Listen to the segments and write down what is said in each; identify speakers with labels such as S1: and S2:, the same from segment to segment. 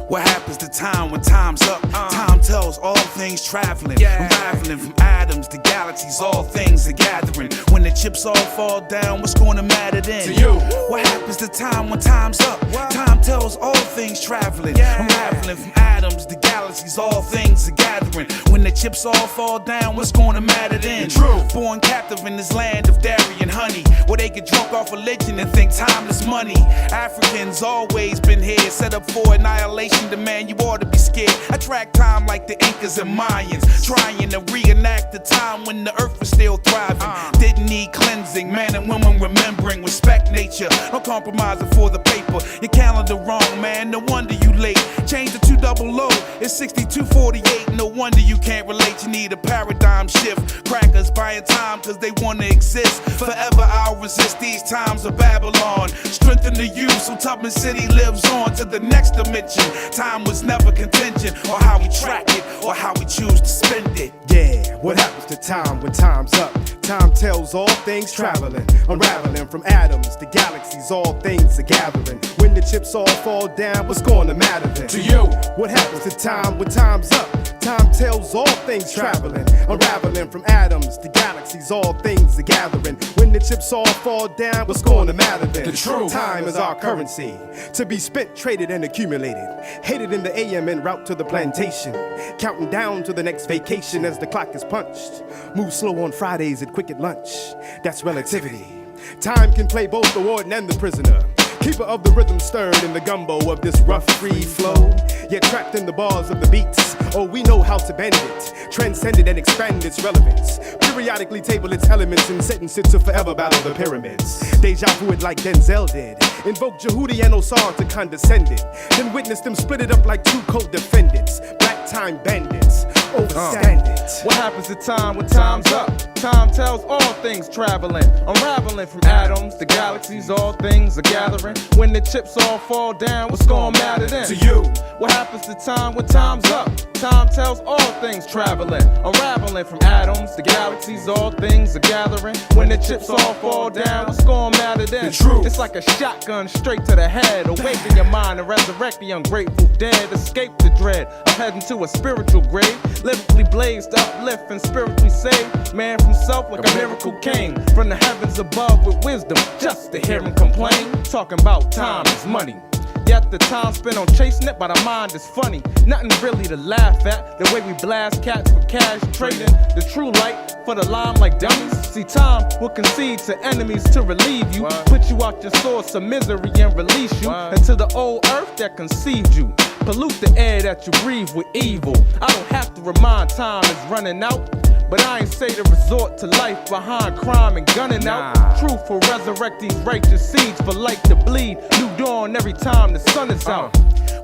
S1: What happens to time when time's up? Time tells all things traveling, unraveling from atoms to galaxies, all things are gathering. When the chips all fall down, what's gonna matter then?
S2: To you.
S1: What happens to time when time's up? Time tells all things traveling, unraveling from atoms to galaxies, all things are gathering. When the chips all fall down, what's gonna matter then? Born captive in this land of dairy and honey, where they get drunk off religion and think time is money. Africans always been here, set up for annihilation. Demand you ought to be scared. I track time like the Incas and Mayans, trying to reenact the time when the earth was still thriving. Didn't need cleansing, man and women remembering. Respect nature, no compromising for the paper. Your calendar wrong, man, no wonder you late. Change the 200, it's 6248. No wonder you can't relate, you need a paradigm shift. Crackers buying time cause they wanna exist. Forever I'll resist these times of Babylon. Strengthen the youth so Tubman City lives on to the next dimension. Time was never contingent on how we track it or how we choose to spend it.
S2: Yeah, what happens to time when time's up? Time tells all things traveling, unraveling from atoms to galaxies, all things are gathering. When the chips all fall down, what's gonna matter then? To you. What happens to time when time's up? Time tells all things traveling, unraveling from atoms to galaxies, all things are gathering. When the chips all fall down, what's gonna matter then? The truth. Time is our currency, to be spent, traded, and accumulated. Hated in the AM en route to the plantation, counting down to the next vacation as the clock is punched. Move slow on Fridays at quick at lunch. That's relativity. Time can play both the warden and the prisoner. Keeper of the rhythm stirred in the gumbo of this rough free flow. Yet trapped in the bars of the beats, oh we know how to bend it. Transcend it and expand its relevance. Periodically table its elements and sentence it to forever battle the pyramids. Deja vu it like Denzel did. Invoke Jehudi and Osar to condescend it. Then witness them split it up like two co-defendants. Black time bandits, overstand it.
S3: What happens to time when time's up? Time tells all things traveling, unraveling from atoms to galaxies, all things are gathering. When the chips all fall down, what's gonna matter then?
S2: To you.
S3: What happens to time when time's up? Time tells all things traveling, unraveling from atoms to galaxies, all things are gathering. When the chips all fall down, what's gonna matter then?
S2: The truth.
S3: It's like a shotgun straight to the head. Awaken your mind and resurrect the ungrateful dead. Escape the dread of heading to a spiritual grave. Lyrically blazed, uplift and spiritually saved. Man from self like a miracle came from the heavens above with wisdom, just to hear him complain. Talking about time is money. Yet the time spent on chasing it by the mind is funny. Nothing really to laugh at. The way we blast cats for cash, trading the true light for the lime like dummies. See, time will concede to enemies to relieve you. Put you out your source of misery and release you into the old earth that conceived you. Pollute the air that you breathe with evil. I don't have to remind time is running out, but I ain't say to resort to life behind crime and gunning out. Truth will resurrect these righteous seeds for light to bleed. New dawn every time the sun is out.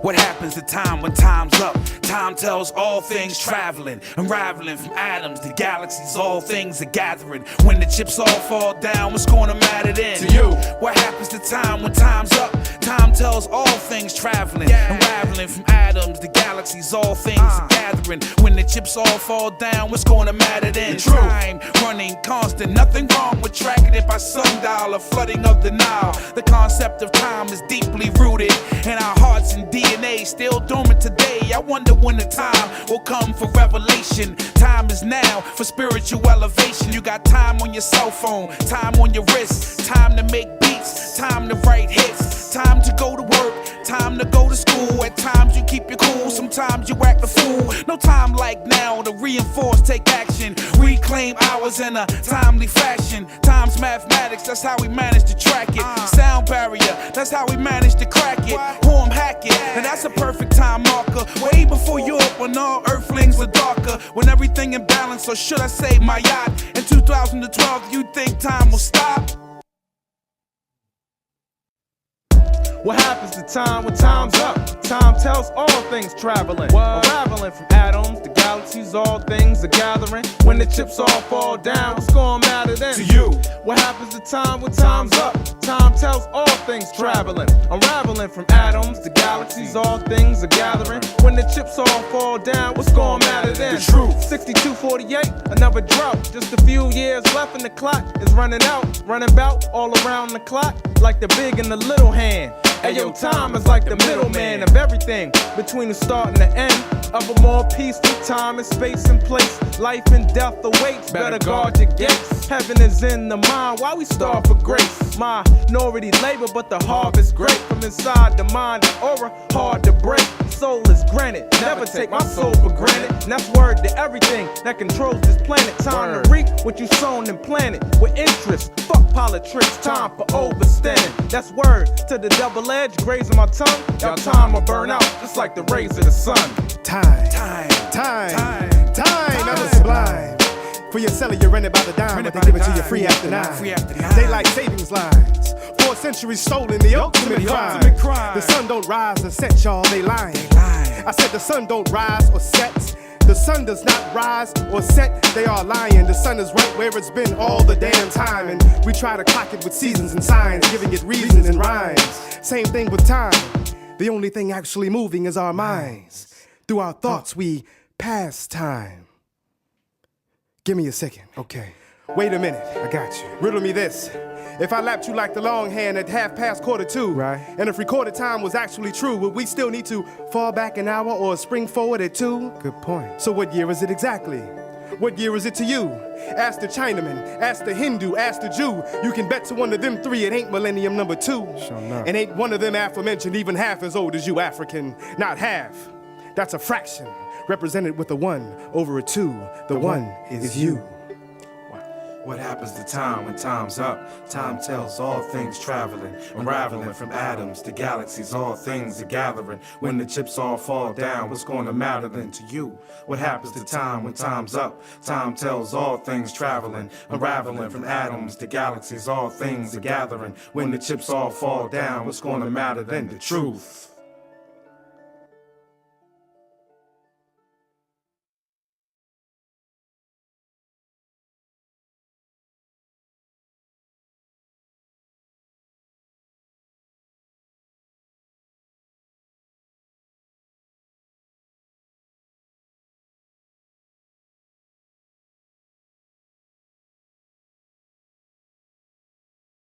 S1: What happens to time when time's up? Time tells all things traveling, unraveling from atoms to galaxies, all things are gathering. When the chips all fall down, what's gonna matter then?
S2: To you.
S1: What happens to time when time's up? Time tells all things traveling, unraveling from atoms to galaxies, all things are gathering. When the chips all fall down, what's gonna matter then? Time running constant, nothing wrong with tracking it by sundial or flooding of the Nile. The concept of time is deeply rooted in our hearts and DNA, still dormant today. I wonder when the time will come for revelation. Time is now for spiritual elevation. You got time on your cell phone, time on your wrist, time to make beats, time to write hits, time to go to work, time to go to school. At times you keep your cool, sometimes you act a fool. No time like now to reinforce, take action, reclaim hours in a timely fashion. Time's mathematics, that's how we manage to track it. Sound barrier, that's how we manage to crack it. Form hack it, and that's a perfect time marker. Way before Europe when all earthlings were darker, when everything in balance, or should I say my yacht. In 2012, you think time will stop?
S3: What happens to time when time's up? Time tells all things traveling, unraveling from atoms to galaxies, all things are gathering. When the chips all fall down, what's gonna matter then?
S2: To you.
S3: What happens to time when time's up? Time tells all things traveling, unraveling from atoms to galaxies, all things are gathering. When the chips all fall down, what's gonna matter then?
S2: The truth.
S3: 6248, another drought. Just a few years left and the clock is running out. Running bout all around the clock, like the big and the little hand. Ayo, time is like the middleman of everything between the start and the end of a more peaceful time and space and place. Life and death awaits, better guard your gates. Heaven is in the mind, why we starve for grace? Minority labor, but the harvest great. From inside the mind, the aura hard to break. Soul is granted, never take my soul for granted. And that's word to everything that controls this planet. Time to reap what you sown and planted with interest. Fuck politics, time for overstanding. That's word to the double edge, grazing my tongue. Y'all time will burn out, just like the rays of the sun.
S2: Time, never sublime. For your cellar, you rent it by the dime, but they give it to you free after nine. Daylight savings lines. 4 centuries stolen, the ultimate crime. The sun don't rise or set, y'all, they lying. I said the sun don't rise or set. The sun does not rise or set, they are lying. The sun is right where it's been all the damn time. And we try to clock it with seasons and signs, giving it reasons and rhymes. Same thing with time. The only thing actually moving is our minds. Through our thoughts, we pass time. Give me a second. Okay. Wait a minute. I got you. Riddle me this. If I lapped you like the long hand at 2:30, right? And if recorded time was actually true, would we still need to fall back an hour or spring forward at 2? Good point. So what year is it exactly? What year is it to you? Ask the Chinaman, ask the Hindu, ask the Jew. You can bet to one of them 3 it ain't millennium number 2. Sure enough. And ain't one of them aforementioned even half as old as you, African. Not half. That's a fraction, represented with a 1 over a 2. The 1 is you.
S1: What happens to time when time's up? Time tells all things traveling, unraveling from atoms to galaxies, all things are gathering. When the chips all fall down, what's gonna matter then to you? What happens to time when time's up? Time tells all things traveling, unraveling from atoms to galaxies, all things are gathering. When the chips all fall down, what's gonna matter then the truth?